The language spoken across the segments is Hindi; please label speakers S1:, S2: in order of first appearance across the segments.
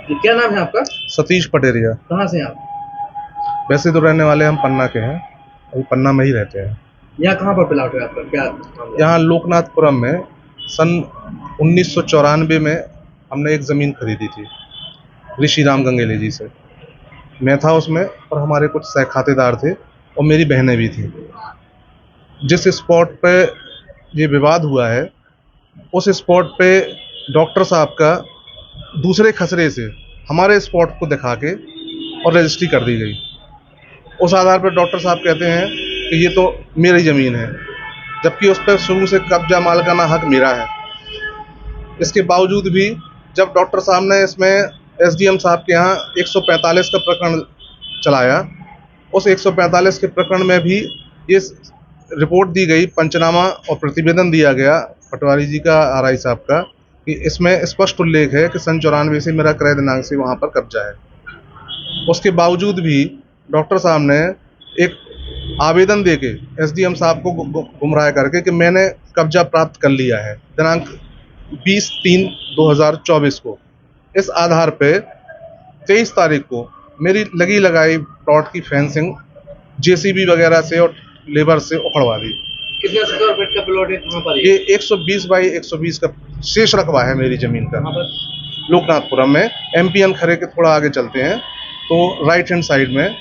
S1: जी, क्या नाम है आपका?
S2: सतीश पटेरिया।
S1: कहाँ से हैं आप?
S2: वैसे तो रहने वाले हम पन्ना के हैं, अभी पन्ना में ही रहते हैं।
S1: यहाँ कहाँ पर प्लॉट है आपका, क्या मामला है?
S2: यहाँ लोकनाथपुरम में सन 1994 में हमने एक ज़मीन खरीदी थी ऋषि राम गंगेले जी से। मैं था उसमें और हमारे कुछ सहखातेदार थे और मेरी बहनें भी थी। जिस स्पॉट पे ये विवाद हुआ है, उस स्पॉट पे डॉक्टर साहब का दूसरे खसरे से हमारे स्पॉट को दिखा के और रजिस्ट्री कर दी गई। उस आधार पर डॉक्टर साहब कहते हैं कि ये तो मेरी ज़मीन है, जबकि उस पर शुरू से कब्जा मालिकाना हक मेरा है। इसके बावजूद भी जब डॉक्टर साहब ने इसमें एसडीएम साहब के यहाँ 145 का प्रकरण चलाया, उस 145 के प्रकरण में भी ये रिपोर्ट दी गई, पंचनामा और प्रतिवेदन दिया गया पटवारी जी का, आरआई साहब का, कि इसमें स्पष्ट उल्लेख है कि सन 94 से मेरा क्रय दिनांक से वहाँ पर कब्जा है। उसके बावजूद भी डॉक्टर साहब ने एक आवेदन देके एसडीएम साहब को गुमराह करके कि मैंने कब्जा प्राप्त कर लिया है दिनांक 20/3/2024 को। इस आधार पे 23 तारीख को मेरी लगी लगाई प्लॉट की फेंसिंग जेसीबी वगैरह से और लेबर से उखड़वा दी।
S1: कितने स्क्वायर फीट का प्लॉट है, कहाँ पर
S2: ये 120 बाई 120 का शेष रकबा है मेरी जमीन का, लोकनाथपुरम में। एमपीएन खरे के थोड़ा आगे चलते हैं तो राइट हैंड साइड में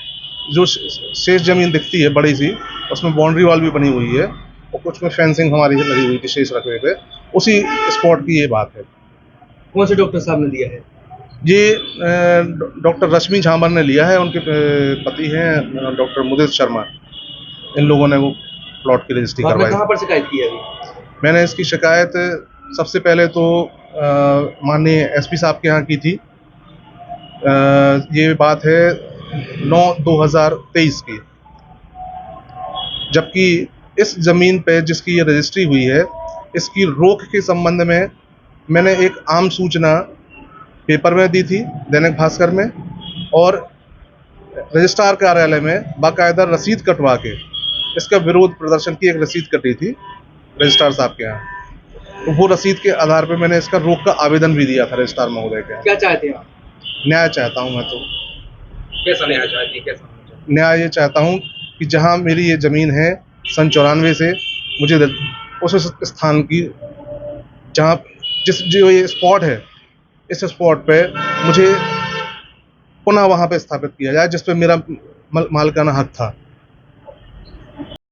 S2: जो शेष जमीन दिखती है बड़ी सी, उसमें बाउंड्री वॉल भी बनी हुई है और कुछ में फेंसिंग हमारी लगी हुई थी शेष रकबे पे। उसी स्पॉट की ये बात है।
S1: कौन से डॉक्टर साहब ने दिया है?
S2: ये डॉक्टर रश्मि झामर ने लिया है, उनके पति हैं डॉक्टर मुदित शर्मा। इन लोगों ने वो प्लॉट की रजिस्ट्री
S1: आपने
S2: करवाई।
S1: कहाँ पर शिकायत की है अभी?
S2: मैंने इसकी शिकायत सबसे पहले तो माननीय एसपी साहब के यहाँ की थी। ये बात है 9/2023 की, जबकि इस ज़मीन पे जिसकी ये रजिस्ट्री हुई है, इसकी रोक के संबंध में मैंने एक आम सूचना पेपर में दी थी, दैनिक भास्कर में, और रजिस्ट्रार कार्यालय में बाकायदा रसीद कटवा के इसका विरोध प्रदर्शन की एक रसीद कटी थी रजिस्ट्रार साहब के यहाँ। तो वो रसीद के आधार पे मैंने इसका रोक का आवेदन भी दिया था रजिस्ट्रार महोदय के।
S1: क्या चाहते हैं आप?
S2: न्याय चाहता हूँ मैं तो।
S1: कैसा न्याय चाहते हैं, कैसा?
S2: न्याय ये चाहता हूँ कि जहाँ मेरी ये ज़मीन है सन 94 से, मुझे उस स्थान की जहाँ जिस जो ये स्पॉट है, इस स्पॉट पे मुझे पुनः वहाँ पे स्थापित किया जाए जिस पे मेरा मालिकाना हक था।